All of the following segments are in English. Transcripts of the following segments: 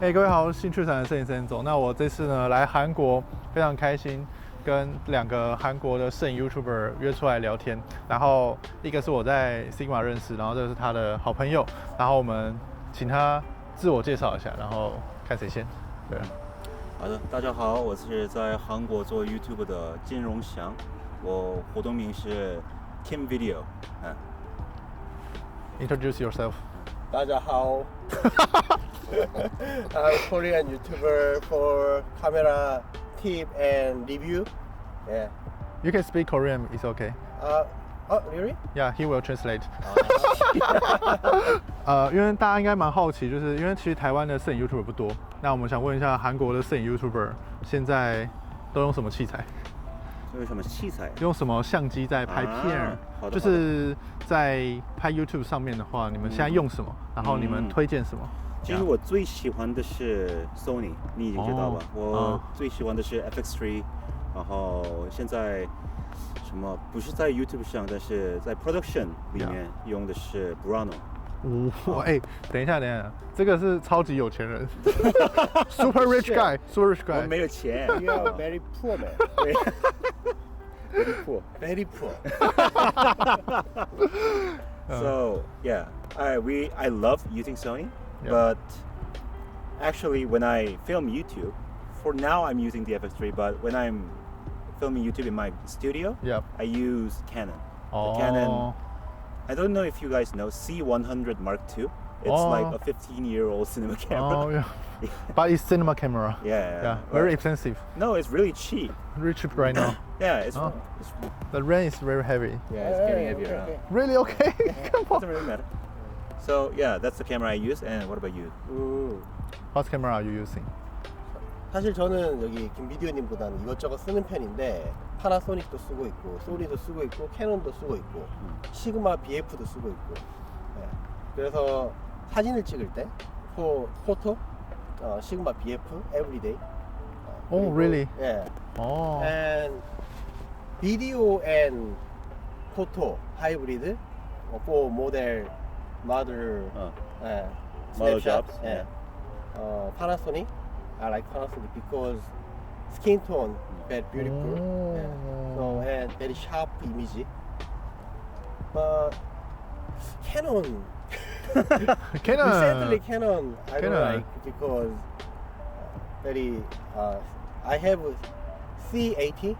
各位好，我是兴趣产的摄影师总。那我这次呢来韩国，非常开心，跟2个韩国的摄影 YouTuber 约出来聊天。然后一个是我在 Sigma 认识，然后这个是他的好朋友。然后我们请他自我介绍一下，然后看谁先。对。好的，大家好，我是在韩国做 YouTube 的金荣祥，我活动名是 Kim Video。Introduce yourself. 大家好。I'm Korean YouTuber for camera tip and review. Yeah. You can speak Korean, it's okay. Oh, really? Yeah, he will translate. 因为大家应该蛮好奇，就是因为其实台湾的摄影 YouTuber 不多，那我们想问一下韩国的摄影 YouTuber 现在都用什么器材？用什么器材？用什么相机在拍片？就是在拍 YouTube 上面的话，你们现在用什么？然后你们推荐什么？其实我最喜欢的是 Sony， 你已经知道吧？我最喜欢的是 FX3， 然后现在什么不是在 YouTube 上，但是在 Production 里面用的是 Brano。等一下，这个是超级有钱人，super rich guy，super rich guy。我没有钱 You are very poor man. Very poor. Very poor. So yeah, I love using Sony, but actually when I film YouTube, for now I'm using the FX3, but when I'm filming YouTube in my studio, I use Canon. The Canon. I don't know if you guys know C100 Mark II. It's like a 15-year-old cinema camera. But it's cinema camera. Yeah. Very expensive. No, it's really cheap. Really cheap right now. Yeah, The rain is very heavy. Yeah, it's getting heavier now. Really okay? Come on. Doesn't really matter. So yeah, that's the camera I use. And what about you? What camera are you using? 사실 저는 여기 김비디오님보다는 이것저것 쓰는 편인데 파나소닉도 쓰고 있고 소니도 쓰고 있고 캐논도 쓰고 있고 시그마 BF도 쓰고 있고. 네. 그래서 사진을 찍을 때 포토 시그마 BF everyday. Oh really? Yeah. And video and photo hybrid for model jobs. Yeah. Panasonic. I like Panasonic because skin tone very beautiful. So and very sharp image. But Canon. Recently Canon I don't like because very I have C80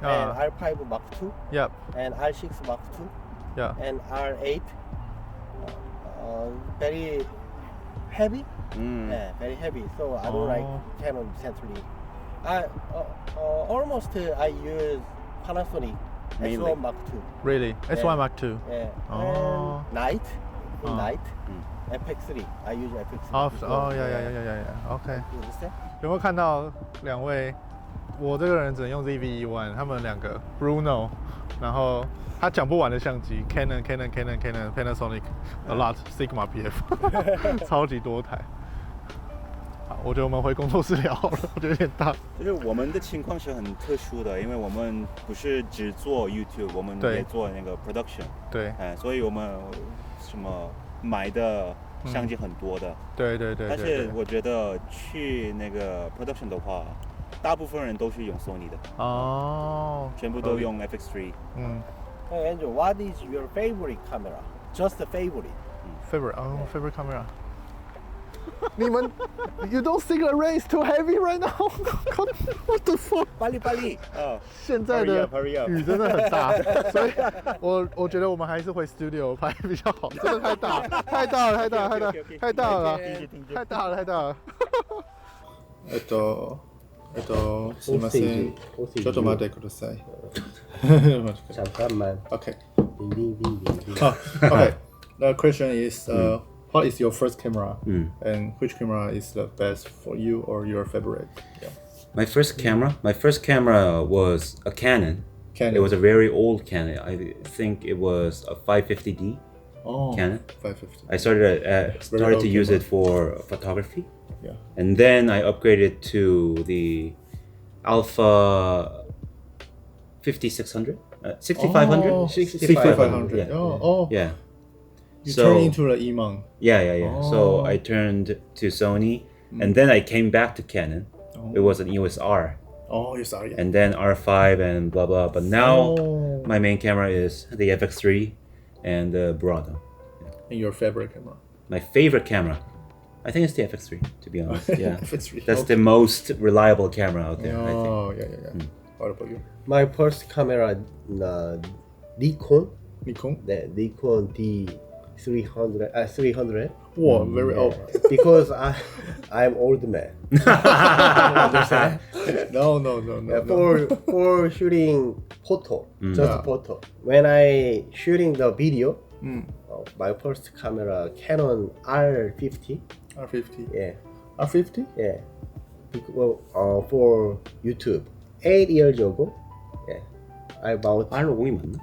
and R5 Mark II. Yep. And R6 Mark II. Yeah. And R8. Very heavy. Yeah, very heavy. So I don't like Canon recently. Almost I use Panasonic S1 Mark II. Really? S1 Mark II. Yeah. And night. FX3. I use FX3. Yeah. Okay. You understand? 有没有看到2位？我这个人只能用 ZV-E1，他们2个 Bruno， 然后他讲不完的相机 Canon，Panasonic a lot Sigma BF， 超级多台。好，我觉得我们回工作室聊好了，我觉得有点大。就是我们的情况是很特殊的，因为我们不是只做 YouTube， 我们也做那个 production。对。所以我们什么买的相机很多的。对。但是我觉得去那个 production 的话，大部分人都是用 Sony 的。全部都用 FX3。Andrew, what is your favorite camera? Just the favorite. Favorite camera. 你们 You don't think the rain is too heavy right now? What the fuck? 빨리. 现在的雨真的很大，所以我觉得我们还是回 studio 拍比较好，真的太大了。すみません。ちょっと待ってください。잠깐만. Okay. Okay. The question is, what is your first camera, and which camera is the best for you or your favorite? Yeah. My first camera was a Canon. Canon. It was a very old Canon. I think it was a 550D Canon. 550. I started to use it for photography. Yeah. And then I upgraded to the Alpha 5600, 6500, 6500. Yeah. Yeah. You turned into the Emon. Yeah. So I turned to Sony and then I came back to Canon. It was an EOS R, Oh, you're sorry. and then R5 and blah blah. But now Oh. my main camera is the FX3 and the Brado. And your favorite camera. My favorite camera, I think it's the FX3. To be honest, yeah, If it's really that's the most reliable camera out there. I think. Oh, yeah. What about you? My first camera Nikon. Nikon? 네, Nikon D300. 300. Wow, very old. Because I'm old man. Understand? No. For shooting photo, just Yeah. photo. When I shooting the video, Mm. my first camera Canon R50. R50. Yeah, R50? yeah. Well, for YouTube, 8 years ago. Yeah, I bought R50이 맞나?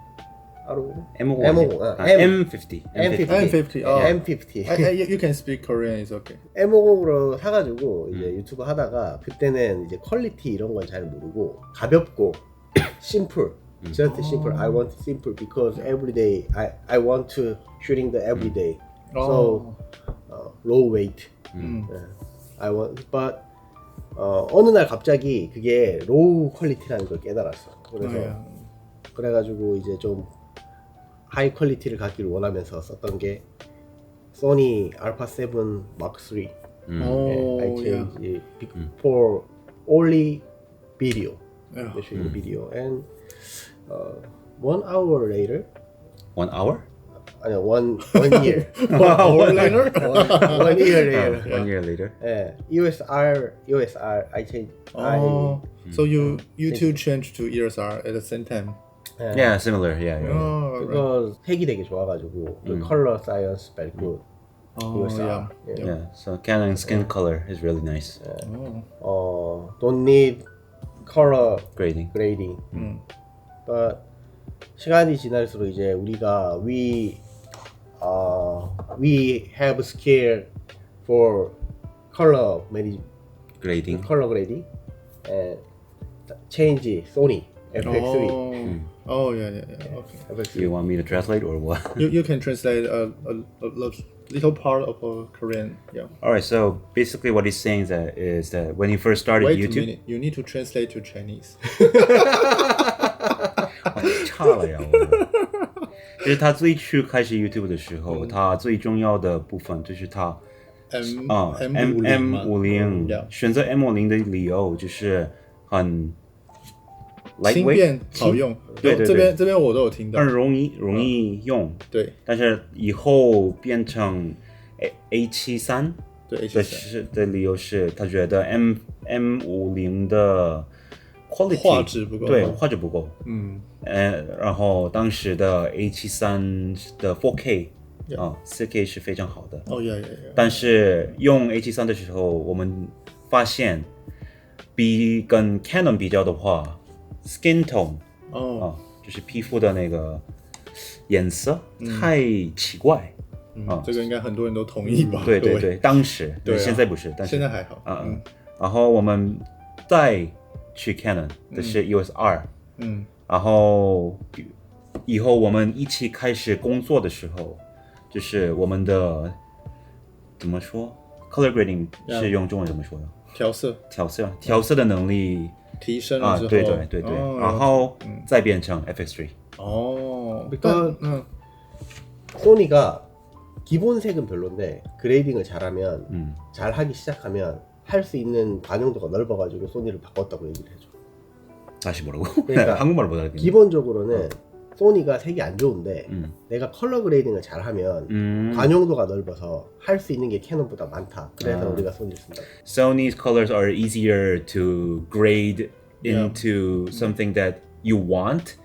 R50. M50. M50. 아, M50. M50. Oh. M50. You can speak Korean, it's okay. M50로 사가지고 이제 유튜브 하다가 그때는 이제 퀄리티 이런 건 잘 모르고 가볍고 simple, just simple. I want simple because every day I want to shooting the every day. So low weight. I want, but 어느 날 갑자기 그게 로우 퀄리티라는 걸 깨달았어. 그래서 그래가지고 이제 좀 하이 퀄리티를 갖기를 원하면서 썼던 게 소니 알파 7 Mark III. I changed it for only video, shooting video, and 1 hour later, 1 hour? 아니 one year, 1 hour later? one year later. 1 year later. 예, EOS R, I changed. So you two changed to EOSR at the same time? Yeah, similar. Yeah. Oh, 그거 색이 되게 좋아가지고 그 컬러 사이언스 very good. EOS R. Yeah. So Canon skin color is really nice. Don't need color Grading. grading. But 시간이 지날수록 이제 우리가 we have skill for color Grading. grading and change Sony FX3. Oh, yeah. Okay. FX3. You want me to translate or what? You can translate a little part of Korean. Yeah. All right. So basically, what he's saying is that when he first started Wait a YouTube, minute. You need to translate to Chinese. 差了呀！就是他最初开始 YouTube 的时候，他最重要的部分就是他M50 Yeah. 选择 M50 的理由就是很轻便好用，对，这边我都有听到，很容易用。对，但是以后变成 A73对的理由是，他觉得 M50的 quality 画质不够，对，画质不够。然后当时的 A73的 4K 4K 是非常好的。哦呀，但是用 A73的时候，我们发现跟 Canon 比较的话 ，skin tone 就是皮肤的那个颜色太奇怪。这个应该很多人都同意吧？对，当时对，现在不是，但是现在还好。然后我们再去 Canon 的是 EOS R，然后以后我们一起开始工作的时候，就是我们的怎么说 color grading 是用中文怎么说的？调色的能力提升了之后，对，然后再变成FX3。because 소니가 기본 색은 별론데 그레이딩을 잘하면 잘하기 시작하면 할 수 있는 반영도가 넓어가지고 소니를 바꿨다고 얘기를 해줘. 다시 뭐라고? 그러니까 한국말 못 알아듣겠네. 기본적으로는 소니가 색이 안 좋은데 내가 컬러 그레이딩을 잘하면 반영도가 넓어서 할 수 있는 게 캐논보다 많다. 그래서 우리가 소니를 쓴다. Sony's colors are easier to grade into something that you want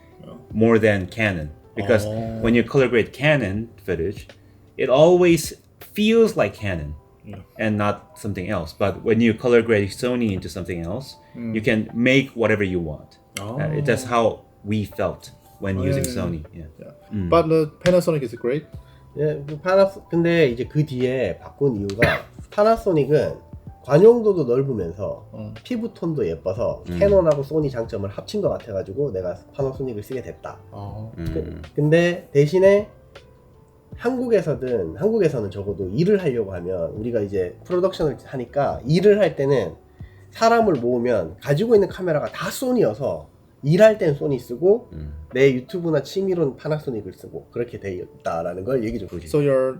more than Canon. Because when you color grade Canon footage, it always feels like Canon and not something else. But when you color grade Sony into something else, you can make whatever you want. That's how we felt when using Sony. But the Panasonic is great. 예, 근데 이제 그 뒤에 바꾼 이유가 파나소닉은 관용도도 넓으면서 피부톤도 예뻐서 캐논하고 소니 장점을 합친 것 같아가지고 내가 파나소닉을 쓰게 됐다. 근데 대신에 한국에서는 적어도 일을 하려고 하면 우리가 이제 프로덕션을 하니까 일을 할 때는 사람을 모으면 가지고 있는 카메라가 다 소니여서 일할 땐 소니 쓰고 내 유튜브나 취미로는 파나소닉을 쓰고 그렇게 돼 있다라는 걸 얘기 좀 해주세요. So your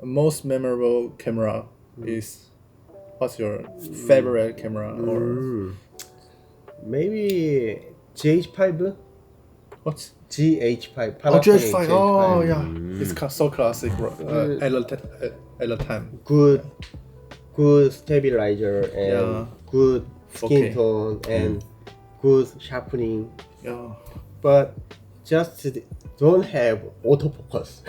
most memorable camera is what's your favorite camera or Maybe GH5? what? GH5. Oh, Panasonic GH5. Oh yeah, it's so classic at the time. Good stabilizer and Yeah. good skin Okay. tone and good sharpening, Yeah. but just don't have autofocus.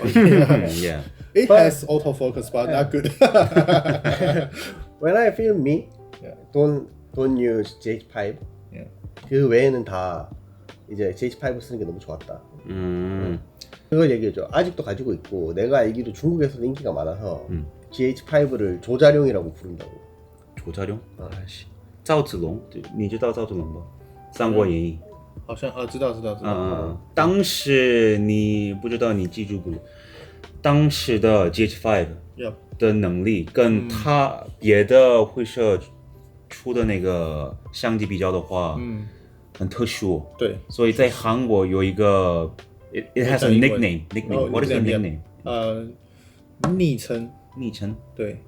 Yeah. It But- has autofocus, but not good. When I film me, Yeah. don't use GH5. Yeah. 그 외에는 다 이제 GH5 쓰는 게 너무 좋았다. 그걸 얘기해줘. 아직도 가지고 있고 내가 알기로 중국에서도 인기가 많아서 GH5를 조자룡이라고 부른다고. 조자룡? 아씨. 赵子龙，你知道赵子龙吗？《三国演义》好像知道。当时你不知道你记住不？当时的 GH5 Yeah. 的能力跟它别的会社出的那个相机比较的话，很特殊。对。所以在韓國有一個 it has a 英文 nickname. Oh, What is the nickname, nickname? 昵称。昵称。对。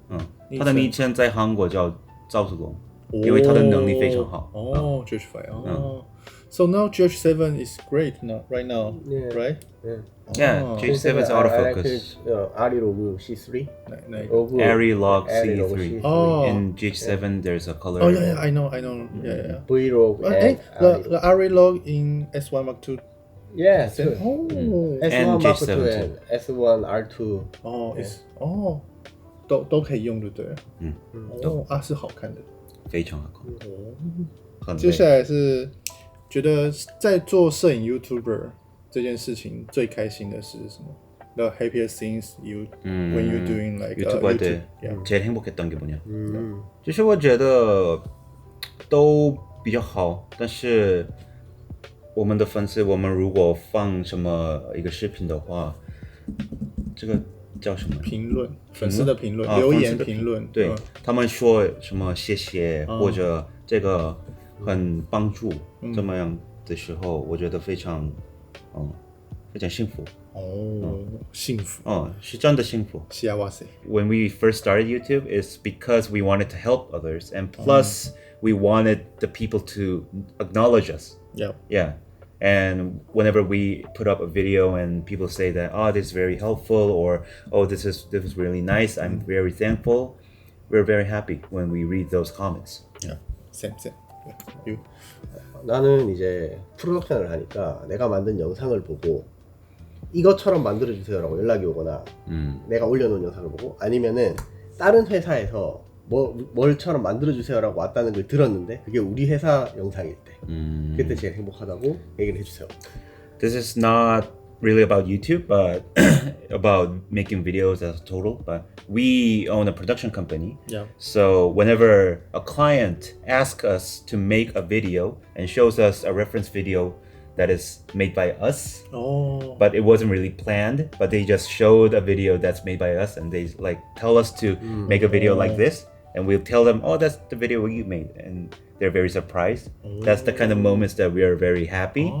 他的昵称在韓國叫趙子龍，因為他的能力非常好。哦，GH5 哦。So now GH7 is great now, right now, Yeah. right? Yeah, Oh. GH7 is autofocus. Arilog C3. Like, Arilog Arilog C3. Oh. In GH7 there's a color. oh yeah, I know. Yeah. Vlog Hey, and the Arilog in S1 Mark II. yeah, Oh. S1 And Mark GH7 II and S1 R2. 哦，is 哦，都可以用，对不对？哦啊，是好看的。非常好看。很接下累。来是觉得在做摄影 YouTuber 这件事情最开心的是什么？The happiest things you when you doing like 유튜브 할 때 yeah. 제일 행복했던 게 뭐냐？就是我觉得都比较好，但是我们的粉丝，我们如果放什么一个视频的话，这个叫什么？评论粉丝的评论啊留言粉丝的评论对，他们说什么谢谢或者这个很帮助，这么样的时候，我觉得非常非常幸福。哦，幸福，是真的幸福。幸せ。 When we first started YouTube, it's because we wanted to help others, and plus we wanted the people to acknowledge us. Yeah. Yeah. And whenever we put up a video and people say that, oh, this is very helpful, or oh, this was really nice, I'm very thankful. We're very happy when we read those comments. Yeah. Same. You. 나는 이제 프로덕션을 하니까 내가 만든 영상을 보고 이것처럼 만들어주세요라고 연락이 오거나 내가 올려놓은 영상을 보고 아니면은 다른 회사에서 뭘처럼 만들어주세요라고 왔다는 걸 들었는데 그게 우리 회사 영상일 때 그때 제일 행복하다고 얘기를 해주세요. This is not really about YouTube, but about making videos as a total. But we own a production company. Yeah. So whenever a client asks us to make a video and shows us a reference video that is made by us, Oh. but it wasn't really planned, but they just showed a video that's made by us and they like tell us to make a video like this, and we'll tell them, oh, that's the video you made, and they're very surprised. That's the kind of moments that we are very happy.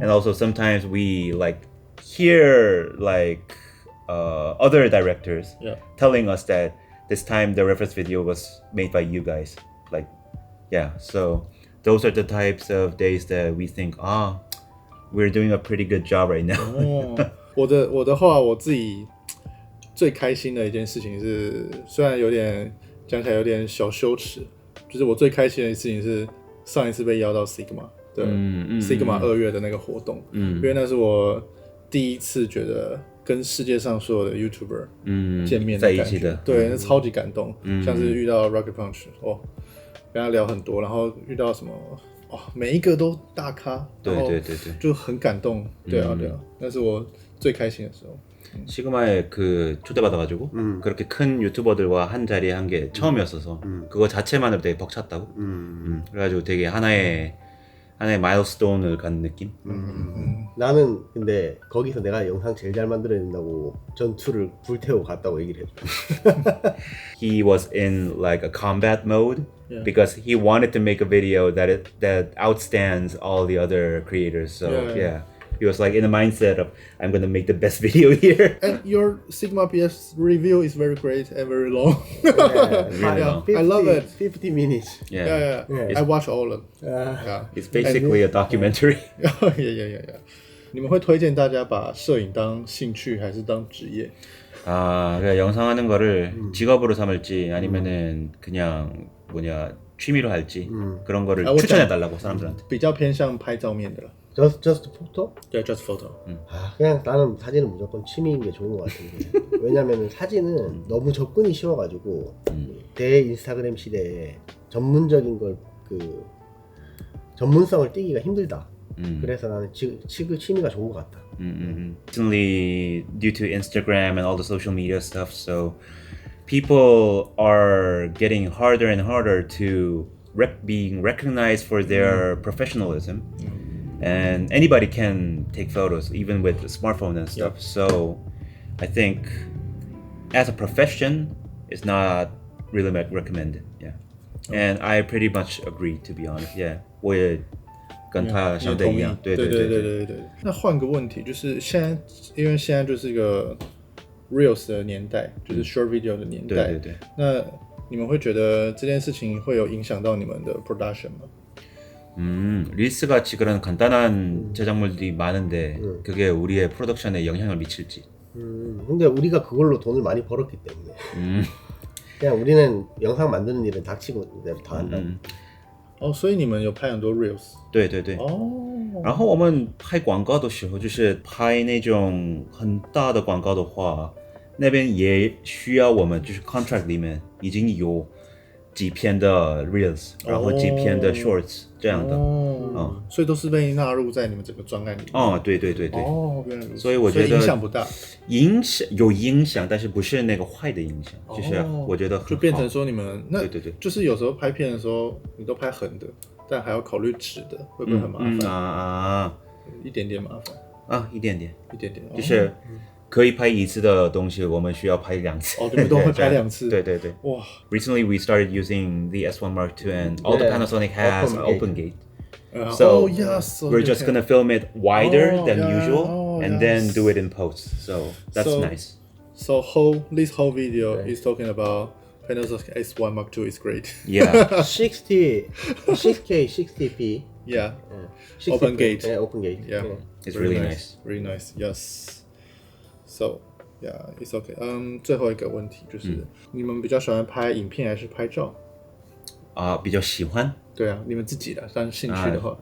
And also sometimes we like hear like other directors Yeah. telling us that this time the reference video was made by you guys. Like, yeah, so those are the types of days that we think, we're doing a pretty good job right now. 我的话，我自己最开心的一件事情是，虽然有点讲起来有点小羞耻，就是我最开心的事情是上一次被邀到 Sigma 的 Sigma 2月的那个活动，因为那是我第一次觉得跟世界上所有的 YouTuber 见面的感觉，在一起的对，那超级感动，像是遇到 Rocket Punch 跟他聊很多，然后遇到什么每一个都大咖，对然后对对对就很感动，对啊，那是我最开心的时候。 시그마에 그 초대받아가지고 그렇게 큰 유튜버들과 한 자리에 한 게 처음이었어서 그거 자체만으로 되게 벅찼다고. 그래가지고 되게 하나의 하나의 마일스톤을 갖는 느낌. 나는 근데 거기서 내가 영상 제일 잘 만들어야 된다고 전투를 불태워 갔다고 얘기를 했죠. He was in like a combat mode Yeah. because he wanted to make a video that outstands all the other creators. So Yeah. he was like in the mindset of I'm gonna make the best video here. And your Sigma PS review is very great and very long. Really long. I love it. 50 minutes. Yeah. Yeah. I watch all of them. 아, Yeah. It's basically a documentary. yeah. 你们会推荐大家把摄影当兴趣还是当职业？ 아, 그러니까 영상 하는 거를 직업으로 삼을지 아니면은 그냥 뭐냐 취미로 할지 그런 거를 아, 추천해 달라고 사람들한테. 比较偏向拍照面的了。 just photo? Yeah, just photo. 아, 그냥 나는 사진은 무조건 취미인 게 좋은 것 같은데. 왜냐면은 사진은 너무 접근이 쉬워가지고 대 인스타그램 시대에 전문적인 걸 그 전문성을 띠기가 힘들다. 그래서 나는 취미가 좋은 것 같다. Recently, due to Instagram and all the social media stuff, so people are getting harder and harder to being recognized for their professionalism. And anybody can take photos, even with a smartphone and stuff. So I think as a profession, it's not really recommended. Yeah. And I pretty much agree, to be honest. Yeah. 我也跟他想的一样。对。那换个问题，就是现在，因为现在就是一个 Reels 的年代，就是 Short Video 的年代。对。那你们会觉得这件事情会有影响到你们的 production 吗？ 릴스 같이 그런 간단한 제작물들이 많은데 그게 우리의 프로덕션에 영향을 미칠지. 근데 우리가 그걸로 돈을 많이 벌었기 때문에 그냥 우리는 영상 만드는 일은 닥치고 다 한다. 哦，所以你们有拍很多 Reels。对。哦。然后我们拍广告的时候，就是拍那种很大的广告的话，那边也需要我们就是 contract 里面已经有几篇的 reels，然后几篇的 shorts 这样的。所以都是被纳入在你们整个专案里面。哦，对。哦，原来如此。所以我觉得影响不大。有影响，但是不是那个坏的影响，就是我觉得很好就变成说你们那对，就是有时候拍片的时候你都拍横的，但还要考虑直的，会不会很麻烦？一点点麻烦。一点点，就是可以拍一次的东西，我们需要拍2次。哦，你们都会拍2次。对。哇 Recently we started using the S1 Mark II and all the Panasonic has OpenGate. So yes, we're just gonna film it wider than usual and then do it in post. So that's nice. So this whole video is talking about Panasonic S1 Mark II is great. Yeah. 6K 60p. Yeah. 60p. OpenGate. Yeah, OpenGate. Yeah. It's really nice. Really nice. Yes. So yeah, it's okay. 最后一个问題就是你们比较喜欢拍影片还是拍照？比较喜欢。对啊，你们自己的，但兴趣的话。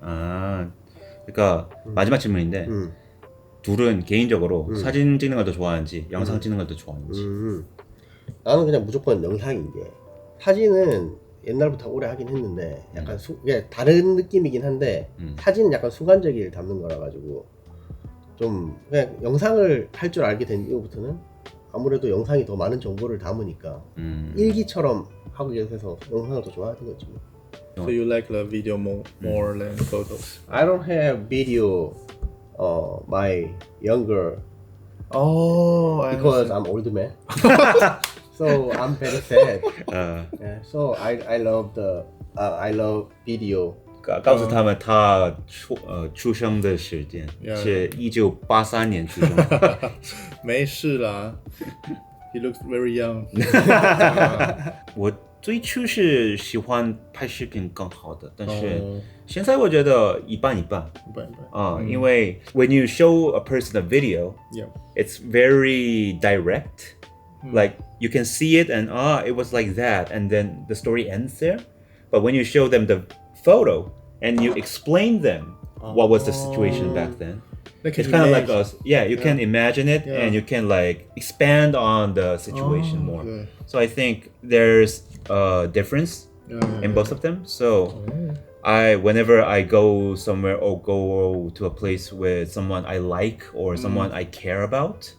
그러니까 마지막 질문인데 둘은 개인적으로 사진 찍는 걸 더 좋아하는지 영상 찍는 걸 더 좋아하는지. 나는 그냥 무조건 영상인 게 사진은 옛날부터 오래 하긴 했는데 약간 다른 느낌이긴 한데 사진은 약간 순간적일 담는 거라 가지고 좀 그냥 영상을 할 줄 알게 된 이후부터는 아무래도 영상이 더 많은 정보를 담으니까 일기처럼 하고 계속해서 영상을 더 좋아하는 거지. So you like the video more than photos? I don't have video. My younger. Oh, because I'm old man. So I'm very sad. Yeah, so I love I love video. 告诉他们他出生的时间是1983年出生的。没事啦。He looks very young. 我最初是喜欢拍视频更好的，但是现在我觉得一半一半。因为 when you show a person a video, it's very direct. Like you can see it and it was like that, and then the story ends there. But when you show them the photo and you explain them what was the situation back then, it's kind of like us. Yeah, you can imagine it and you can like expand on the situation more. So I think there's a difference in both of them. So whenever I go somewhere or go to a place with someone I like or someone I care about,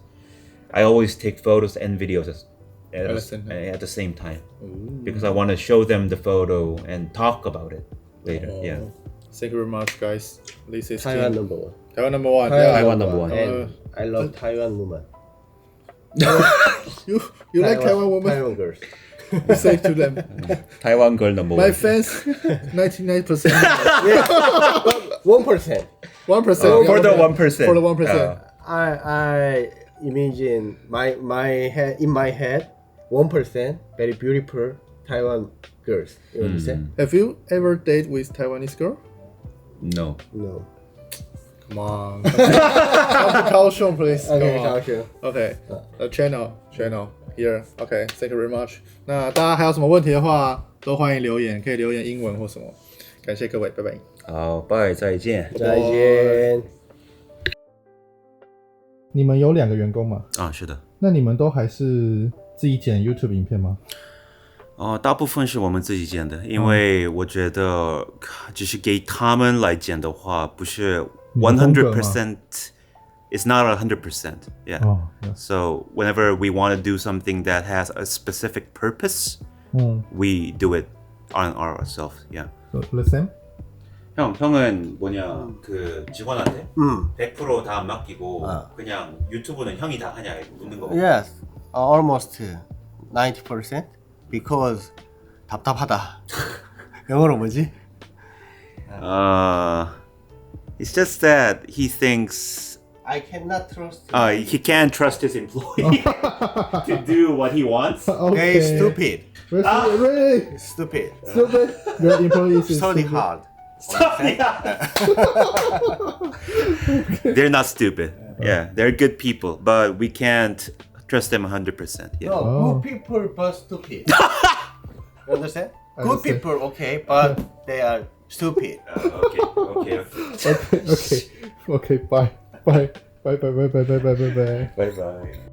I always take photos and videos at the same time because I want to show them the photo and talk about it later. Yeah. Thank you very much, guys. This is Taiwan Kim. number one. Taiwan number one. Taiwan number one. And I love Taiwan woman. You like Taiwan woman? Taiwan girls. You say to them. Taiwan girl number My one. fans, 99%. 1%. 1%. For the 1%. For the 1%. I imagine in my head 1% very beautiful Taiwan girls. You understand? Have you ever dated with Taiwanese girl? No. No. Come on. Come to Kaohsiung, please. Okay, Come on. Kaohsiung. Okay, the channel here. Okay, thank you very much. 那大家还有什么问题的话，都欢迎留言，可以留言英文或什么。感谢各位，拜拜。好，拜，再见。再见。你们有2个员工吗？啊，是的。那你们都还是自己剪 YouTube 影片吗？大部分是我们自己剪的，因为我觉得只是给他们来剪的话，不是100%。It's not 100%. Yeah. Oh, yes. So whenever we want to do something that has a specific purpose, we do it on ourselves. Yeah. So, listen. 형은 뭐냐 그 직원한테 100% 다 맡기고 그냥 유튜브는 형이 다 하냐 묻는 거. Yes, almost 90% because 답답하다. 영어로 뭐지? It's just that he thinks I cannot trust. he can't trust his employee to do what he wants. Very stupid. Really? Stupid. Stupid. Your employees is Study stupid. hard. They're not stupid. Yeah, they're good people, but we can't trust them 100%. Yeah. No, good people but stupid. You understand? Good people, okay, but they are stupid. Okay. Okay. Bye. Bye. Bye. Bye. Bye. Bye. Bye. Bye. Bye. Bye bye.